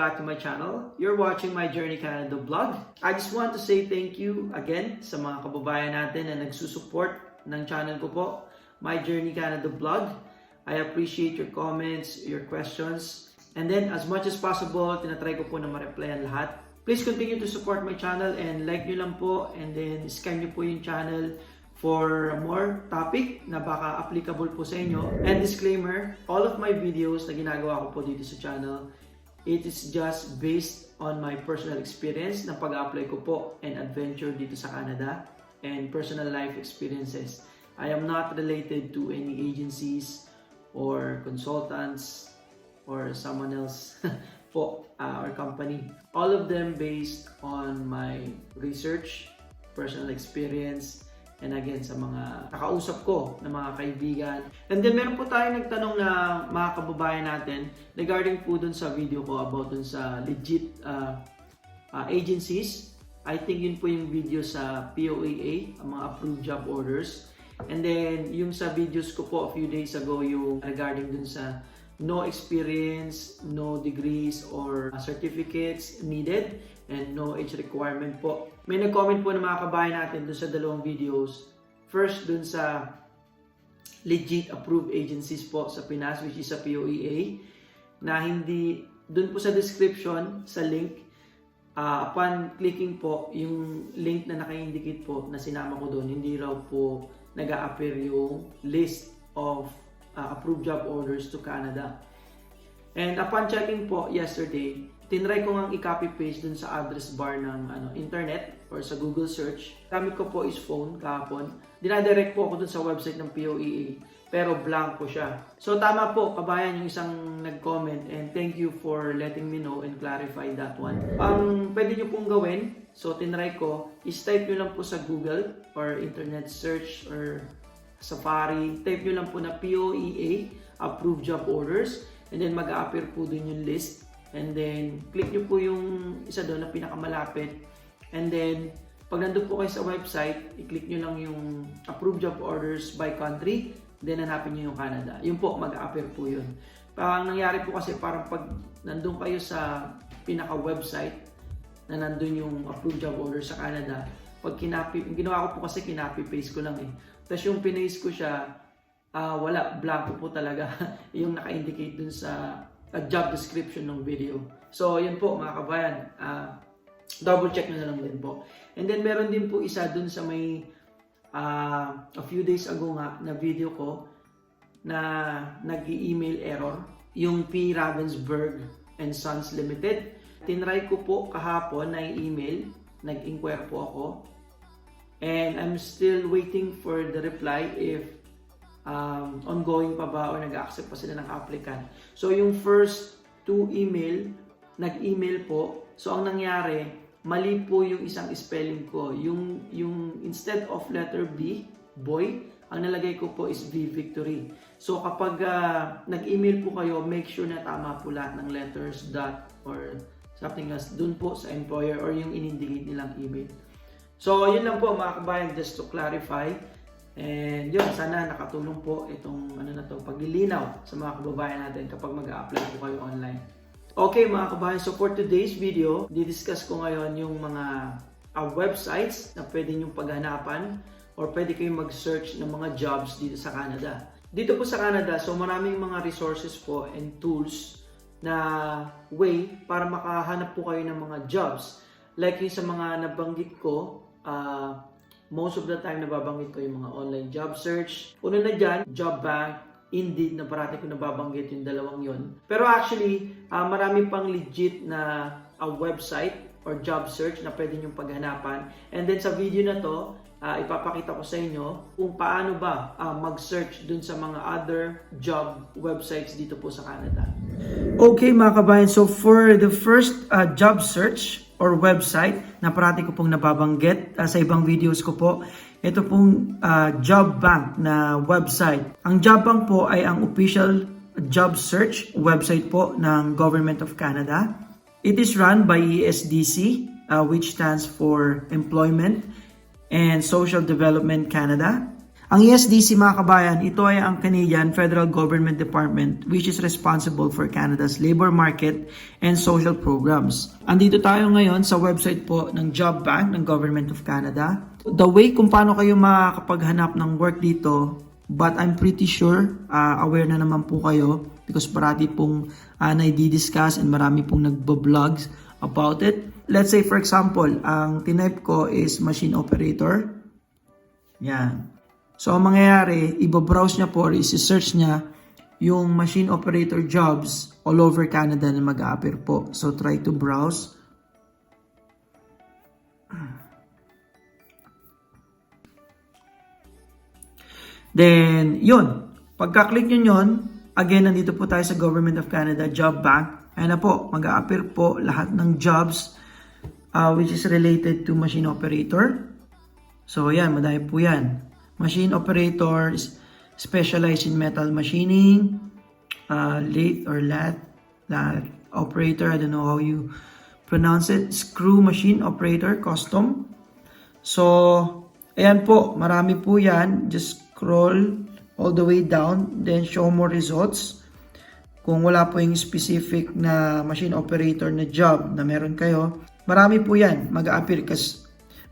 back to my channel. You're watching my Journey Canada vlog. I just want to say thank you again sa mga kababayan natin na nagsusupport ng channel ko po, my Journey Canada vlog. I appreciate your comments, your questions. And then as much as possible, tinatry ko po na ma-replyan lahat. Please continue to support my channel and like nyo lang po and then scan nyo po yung channel for more topic na baka applicable po sa inyo. And disclaimer, all of my videos na ginagawa ko po dito sa channel, it is just based on my personal experience na pag-apply ko po and adventure dito sa Canada and personal life experiences. I am not related to any agencies or consultants or someone else po or company. All of them based on my research, personal experience, and again, sa mga nakausap ko na mga kaibigan. And then, meron po tayong nagtanong na mga kababayan natin regarding po dun sa video ko about dun sa legit agencies. I think yun po yung video sa POAA, ang mga approved job orders. And then, yung sa videos ko po a few days ago, yung regarding dun sa no experience, no degrees or certificates needed, and no age requirement po. May nag-comment po ng mga kabayan natin dun sa dalawang videos. First, dun sa legit approved agencies po sa Pinas, which is sa POEA, na hindi, dun po sa description, sa link, upon clicking po, yung link na naka-indicate po na sinama ko dun, hindi raw po nag-a-appear yung list of approved job orders to Canada. And upon checking po yesterday, tinry ko ngang i-copy-paste dun sa address bar ng internet or sa Google search. Gamit ko po is phone kahapon. Dinadirect po ako dun sa website ng POEA, pero blank po siya. So tama po, kabayan, yung isang nag-comment, and thank you for letting me know and clarify that one. Ang pwede nyo pong gawin, so tinry ko, is type nyo lang po sa Google or internet search or Safari, type nyo lang po na POEA, approved job orders, and then mag-a-appear po dun yung list. And then, click nyo po yung isa doon na pinakamalapit. And then, pag nandun po kayo sa website, i-click nyo lang yung approved job orders by country. Then, hanapin nyo yung Canada. Yun po, mag-appear po yun. Ang nangyari po kasi, parang pag nandun kayo sa pinaka-website na nandun yung approved job orders sa Canada, pag ginawa ko po kasi, kinapi-paste ko lang eh. Tapos yung pinaste ko siya, wala, blanco po talaga yung naka-indicate dun sa job description ng video. So, yun po mga kabayan. Double check na lang din po. And then, meron din po isa dun sa may a few days ago nga na video ko na nag-email error. Yung P. Ravensburg and Sons Limited. Tinry ko po kahapon na email. Nag-inquire po ako. And I'm still waiting for the reply if ongoing pa ba or nag-accept pa sila ng applicant. So yung first two email, nag-email po. So ang nangyari, mali po yung isang spelling ko. Yung instead of letter B, boy, ang nalagay ko po is V, victory. So kapag nag-email po kayo, make sure na tama po lahat ng letters, dot, or something else dun po sa employer or yung in-indicate nilang email. So yun lang po mga kabayan, just to clarify. And yun, sana nakatulong po itong paglilinaw sa mga kababayan natin kapag mag-a-apply po kayo online. Okay mga kabayan, so for today's video, didiscuss ko ngayon yung mga websites na pwede nyong paghanapan or pwede kayong mag-search ng mga jobs dito sa Canada. Dito po sa Canada, so maraming mga resources po and tools na way para makahanap po kayo ng mga jobs. Like yung sa mga nabanggit ko, most of the time nababanggit ko yung mga online job search. Una na dyan, Job Bank, Indeed, na parati ko nababanggit yung dalawang yon. Pero actually, marami pang legit na website or job search na pwede nyong paghanapan. And then sa video na to, ipapakita ko sa inyo kung paano ba mag-search dun sa mga other job websites dito po sa Canada. Okay mga kabayan, so for the first job search or website na parati ko pong nababanggit sa ibang videos ko po, ito pong Job Bank na website. Ang Job Bank po ay ang official job search website po ng Government of Canada. It is run by ESDC, which stands for Employment and Social Development Canada. Ang ESDC mga kabayan, ito ay ang Canadian Federal Government Department which is responsible for Canada's labor market and social programs. Andito tayo ngayon sa website po ng Job Bank ng Government of Canada. The way kung paano kayo makakapaghanap ng work dito, but I'm pretty sure aware na naman po kayo because parati pong na-discuss and marami pong nagbo-vlogs about it. Let's say for example, ang tinype ko is machine operator. Yan. So, ang mangyayari, ibabrowse niya po or isi-search niya yung machine operator jobs all over Canada na mag-a-appear po. So, try to browse. Then, yun. Pagka-click nyo yun, again, nandito po tayo sa Government of Canada Job Bank. Ayan na po, mag-a-appear po lahat ng jobs which is related to machine operator. So, yan, madami po yan. Machine operators, specialized in metal machining, lathe or lathe operator, I don't know how you pronounce it, screw machine operator, custom. So, ayan po, marami po yan. Just scroll all the way down, then show more results. Kung wala po yung specific na machine operator na job na meron kayo, marami po yan mag-a-appear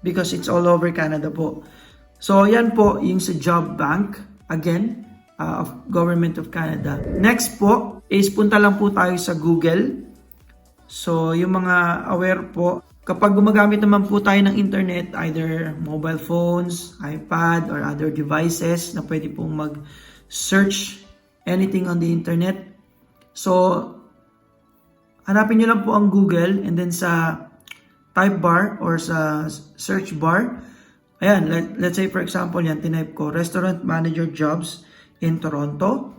because it's all over Canada po. So, yan po yung sa Job Bank, again, of Government of Canada. Next po, is punta lang po tayo sa Google. So, yung mga aware po, kapag gumagamit naman po tayo ng internet, either mobile phones, iPad, or other devices na pwede pong mag-search anything on the internet. So, hanapin nyo lang po ang Google and then sa type bar or sa search bar, ayan, let's say for example yan, tinype ko, restaurant manager jobs in Toronto.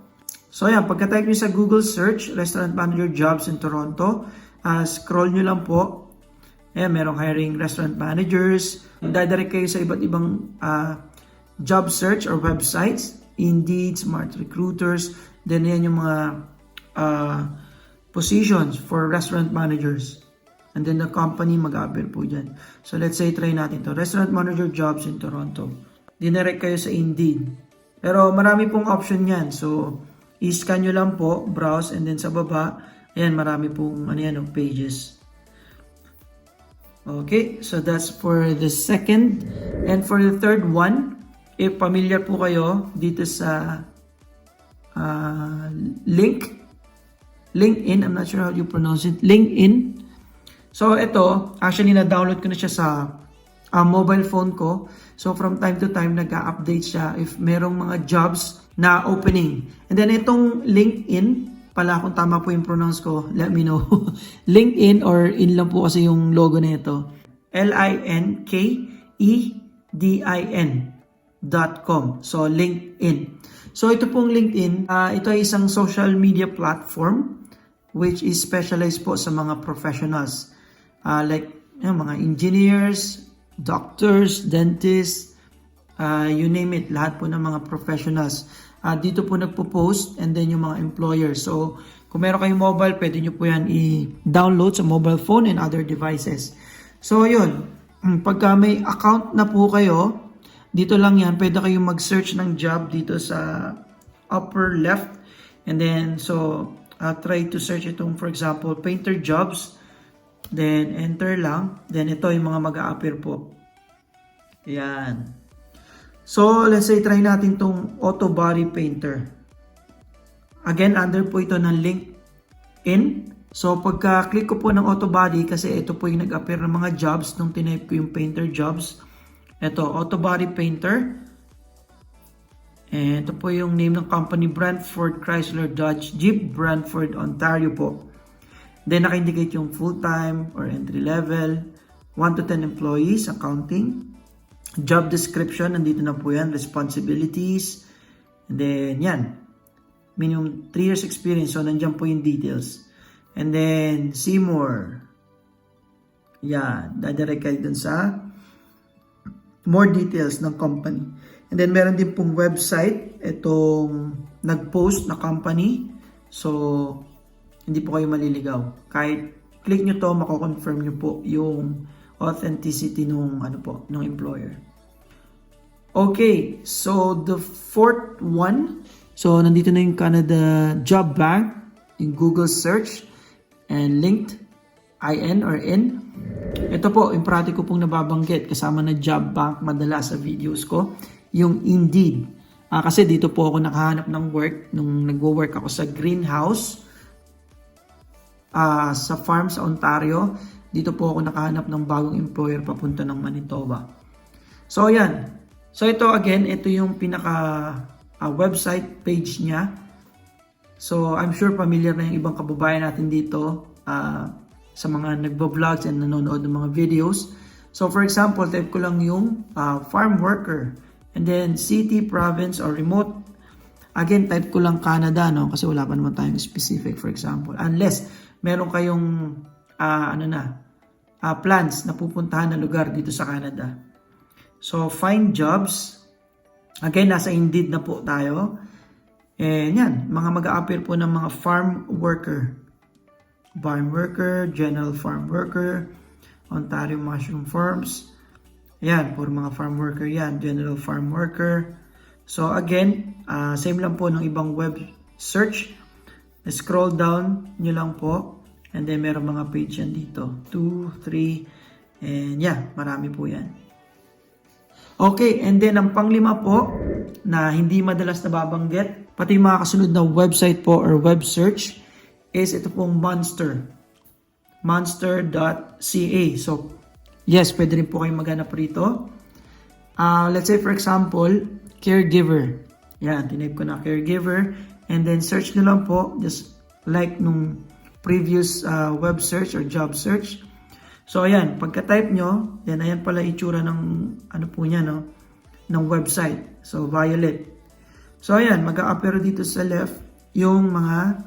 So ayan, pagka-type nyo sa Google search, restaurant manager jobs in Toronto, scroll nyo lang po. Ayan, merong hiring restaurant managers. Dadirect kayo sa iba't ibang job search or websites. Indeed, Smart Recruiters. Then yan yung mga positions for restaurant managers. And then the company mag-a-appear po dyan. So let's say try natin to. Restaurant manager jobs in Toronto. Dinirect kayo sa Indeed. Pero marami pong option yan. So i-scan nyo lang po, browse, and then sa baba, ayan, marami pong pages. Okay, so that's for the second. And for the third one, if familiar po kayo dito sa LinkedIn, I'm not sure how you pronounce it, LinkedIn. So, ito, actually, na-download ko na siya sa mobile phone ko. So, from time to time, nag-update siya if merong mga jobs na opening. And then, itong LinkedIn, pala kung tama po yung pronounce ko, let me know. LinkedIn or in lang po kasi yung logo na ito. LinkedIn.com. So, LinkedIn. So, ito pong LinkedIn, ito ay isang social media platform which is specialized po sa mga professionals. Like mga engineers, doctors, dentists, you name it, lahat po ng mga professionals. Dito po nagpo-post and then yung mga employers. So, kung meron kayong mobile, pwede nyo po yan i-download sa mobile phone and other devices. So, yun. Pagka may account na po kayo, dito lang yan, pwede kayong mag-search ng job dito sa upper left. And then, so, try to search itong, for example, painter jobs. Then, enter lang. Then, ito yung mga mag-a-appear po. Yan. So, let's say, try natin itong auto body painter. Again, under po ito ng LinkedIn. So, pagka-click ko po ng auto body, kasi ito po yung nag-appear ng mga jobs nung tinype ko yung painter jobs. Ito, auto body painter. And ito po yung name ng company, Brantford Chrysler Dodge Jeep, Brantford, Ontario po. Then, naka-indicate yung full-time or entry-level, 1 to 10 employees, accounting. Job description, nandito na po yan, responsibilities. And then, yan. Minimum 3 years experience, so nandiyan po yung details. And then, see more. Yan, dadirect kayo dun sa more details ng company. And then, meron din pong website, itong nag-post na company. So, hindi po kayo maliligaw. Kahit click nyo to, mako-confirm nyo po yung authenticity nung employer. Okay, so the fourth one. So, nandito na yung Canada Job Bank, yung Google search, and linked, IN or in. Ito po, yung parati ko pong nababanggit, kasama na Job Bank madalas sa videos ko, yung Indeed. Kasi dito po ako nakahanap ng work, nung nagwo-work ako sa greenhouse, sa farm sa Ontario. Dito po ako nakahanap ng bagong employer papunta ng Manitoba. So, yan. So, ito again, ito yung pinaka website page niya. So, I'm sure familiar na yung ibang kababayan natin dito sa mga nagbo-vlogs and nanonood ng mga videos. So, for example, type ko lang yung farm worker. And then, city, province, or remote. Again, type ko lang Canada, no? Kasi wala pa naman tayong specific, for example. Unless, meron kayong, plans na pupuntahan na lugar dito sa Canada. So, find jobs. Again, nasa Indeed na po tayo. And yan, mga mag-a-appear po ng mga farm worker. Barn worker, general farm worker, Ontario mushroom farms. Yan, puro mga farm worker yan, general farm worker. So again, same lang po ng ibang web search. Scroll down nyo lang po. And then meron mga page yan dito. 2, 3, and yeah, marami po yan. Okay, and then ang panglima po na hindi madalas nababanggit, pati yung mga kasunod na website po or web search is ito pong Monster. Monster.ca. So, yes, pwede rin po kayong maghanap rito. Let's say for example, caregiver. Yan, tinype ko na caregiver. And then search nyo lang po, just like nung previous web search or job search. So, ayan, pagka-type nyo, then ayan pala itsura ng, po niya, no? Ng website. So, violet. So, ayan, mag-a-appear dito sa left yung mga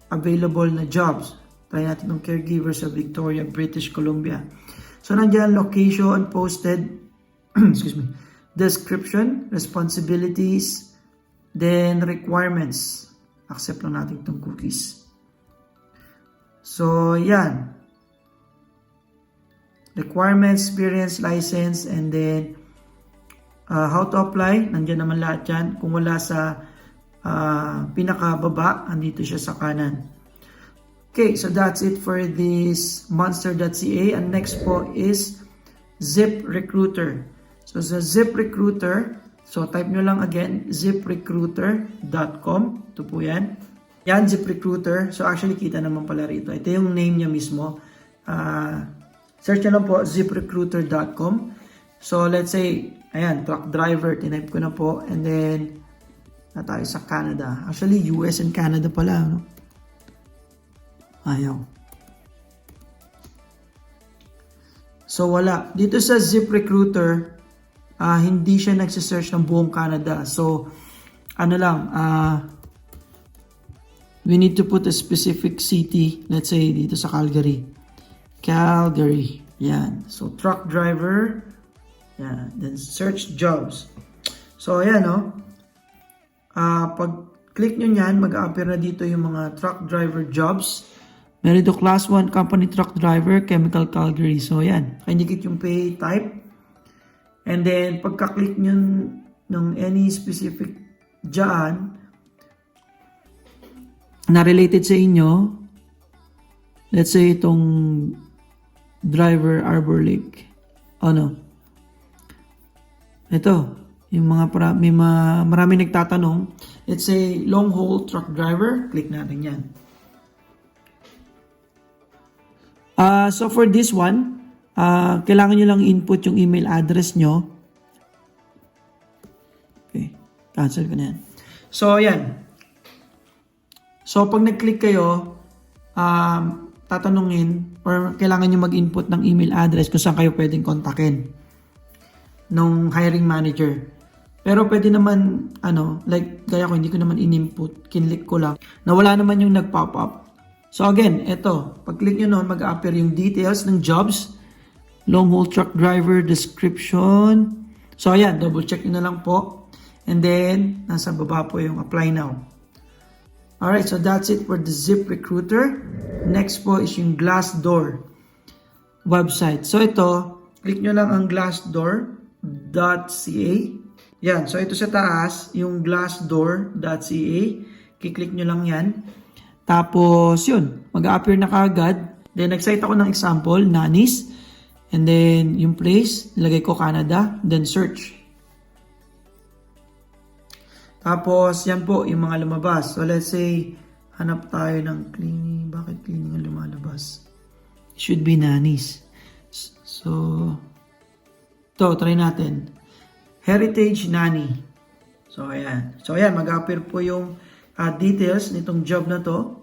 available na jobs. Try natin ng caregiver sa Victoria, British Columbia. So, nandiyan location, posted, excuse me, description, responsibilities, then requirements. Accept lang natin itong cookies. So, yan. Requirements, experience, license, and then how to apply. Nandiyan naman lahat yan. Kung wala sa pinakababa, andito siya sa kanan. Okay, so that's it for this monster.ca. And next po is ZipRecruiter. So sa ZipRecruiter, so type nyo lang again, ziprecruiter.com. Ito po yan. Yan, ZipRecruiter. So actually, kita naman pala rito. Ito yung name niya mismo. Search nyo lang po, ziprecruiter.com. So, let's say, ayan, truck driver, tinype ko na po. And then, na tayo sa Canada. Actually, US and Canada pala, no? Ayaw. So, wala. Dito sa ZipRecruiter, hindi siya nagsisearch ng buong Canada. So, we need to put a specific city. Let's say, dito sa Calgary. Calgary. Yan. So, truck driver. Yan. Then, search jobs. So, ayan, no? Pag click nyo yan, mag-a-appear na dito yung mga truck driver jobs. Meron dito class 1 company truck driver, chemical Calgary. So, yan. Indicate yung pay type. And then, pagka-click nyo ng any specific dyan na related sa inyo, let's say itong driver Arbor Lake. Ito, yung marami nagtatanong. Let's say long haul truck driver. Click natin yan. So for this one, kailangan nyo lang input yung email address nyo. Okay, cancel ko na yan. So, yan. So, pag nag-click kayo, tatanungin or kailangan nyo mag-input ng email address kung saan kayo pwedeng kontakin ng hiring manager. Pero pwede naman, like gaya ko, hindi ko naman in-input, kinlik ko lang, na wala naman yung nag-pop up. So again, ito, pag-click nyo noon, mag-appear yung details ng jobs, long haul truck driver, description. So ayan, double check nyo na lang po. And then, nasa baba po yung apply now. Alright, so that's it for the ZipRecruiter. Next po is yung Glassdoor website. So ito, click nyo lang ang glassdoor.ca. Yan, so ito sa taas, yung glassdoor.ca. Kiklik nyo lang yan. Tapos, yun, mag-appear na kagad. Then, nag-cite ako ng example, nannies. And then, yung place, nilagay ko Canada. Then, search. Tapos, yan po, yung mga lumabas. So, let's say, hanap tayo ng cleaning. Bakit cleaning ang lumalabas? It should be nannies. So, to try natin. Heritage nanny. So, ayan. So, ayan, mag-appear po yung details nitong job na to.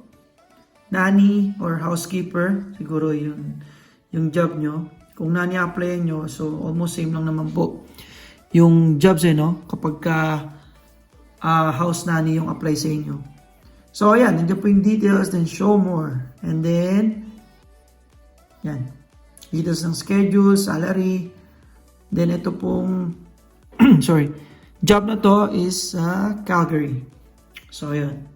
Nanny or housekeeper, siguro yung job nyo. Kung nanny apply nyo, so almost same lang naman po. Yung jobs no? Kapag ka house nanny yung apply sa inyo. So, ayan, nandiyan po yung details, then show more. And then, yan. Details ng schedule, salary. Then, ito pong, sorry, job na to is Calgary. So, ayan.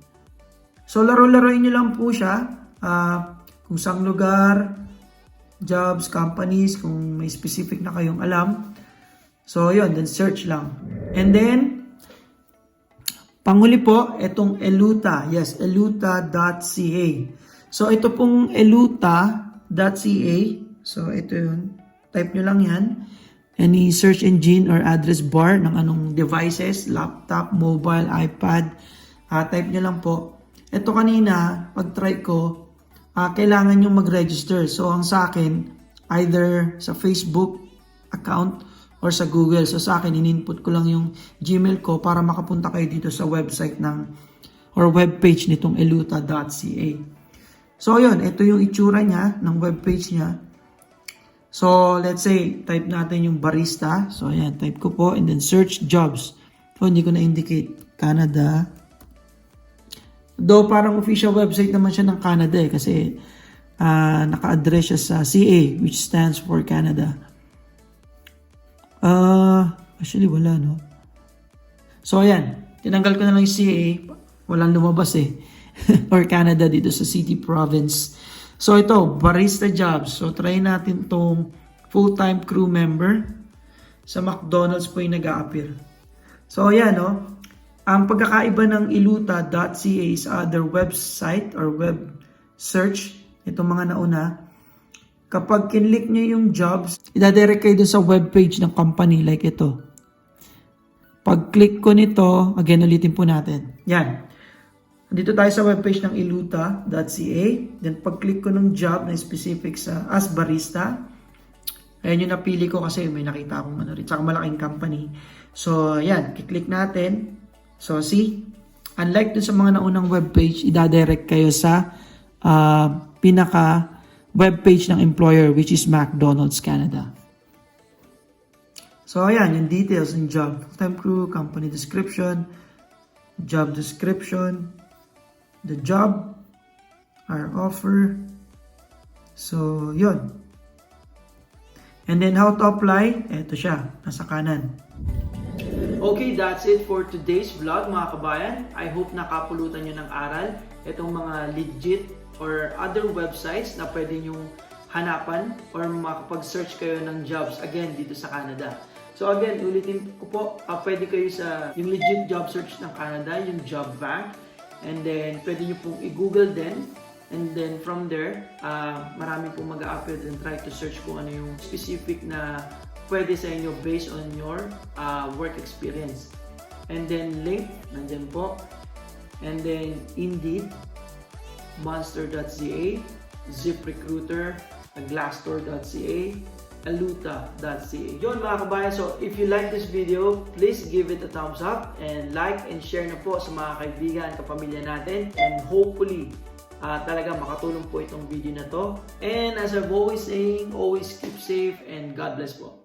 So, laro-laroin nyo lang po siya. Kung saang lugar, jobs, companies, kung may specific na kayong alam. So, yun. Then, search lang. And then, panghuli po, itong Eluta. Yes, eluta.ca. So, ito pong eluta.ca. So, ito yun. Type nyo lang yan. Any search engine or address bar ng anong devices, laptop, mobile, iPad. Type nyo lang po. Ito kanina, pag-try ko, kailangan nyo mag-register. So, ang sa akin, either sa Facebook account or sa Google. So, sa akin, in-input ko lang yung Gmail ko para makapunta kayo dito sa website ng or webpage nitong eluta.ca. So, yun. Ito yung itsura niya ng webpage niya. So, let's say, type natin yung barista. So, ayan, type ko po and then search jobs. So, hindi ko na-indicate. Canada. Though parang official website naman siya ng Canada kasi naka-address siya sa CA which stands for Canada. Actually wala no. So ayan, tinanggal ko na lang yung CA, walang lumabas or Canada dito sa city province. So ito, barista jobs. So try natin tong full-time crew member sa McDonald's po yung nag-a-appear. So ayan no. Ang pagkakaiba ng eluta.ca sa other website or web search, itong mga nauna, kapag kinlik nyo yung jobs, idadirect kayo dun sa webpage ng company like ito. Pag click ko nito, again, ulitin po natin. Yan. Dito tayo sa webpage ng eluta.ca. Then pag click ko ng job na specific sa as barista, ayan yung napili ko kasi may nakita akong tsaka malaking company. So, yan. Kiklik natin. So, see, unlike dun sa mga naunang webpage, idadirect kayo sa pinaka webpage ng employer which is McDonald's Canada. So, ayan, yung details ng job. Full-time crew, company description, job description, the job, our offer. So, yun. And then, how to apply? Ito siya, nasa kanan. Okay, that's it for today's vlog mga kabayan. I hope nakapulutan nyo ng aral itong mga legit or other websites na pwede nyo hanapan or makapag-search kayo ng jobs again dito sa Canada. So again, ulitin ko po, pwede kayo sa yung legit job search ng Canada, yung job bank. And then pwede nyo pong i-google din. And then from there, marami pong mag-a-appear and try to search kung ano yung specific na pwede sa inyo based on your work experience. And then link, nandyan po. And then Indeed, Monster.ca, ZipRecruiter, Glassdoor.ca, Eluta.ca. Yun mga kabayan, so if you like this video, please give it a thumbs up and like and share na po sa mga kaibigan, kapamilya natin. And hopefully, talaga makatulong po itong video na to. And as I've always saying, always keep safe and God bless po.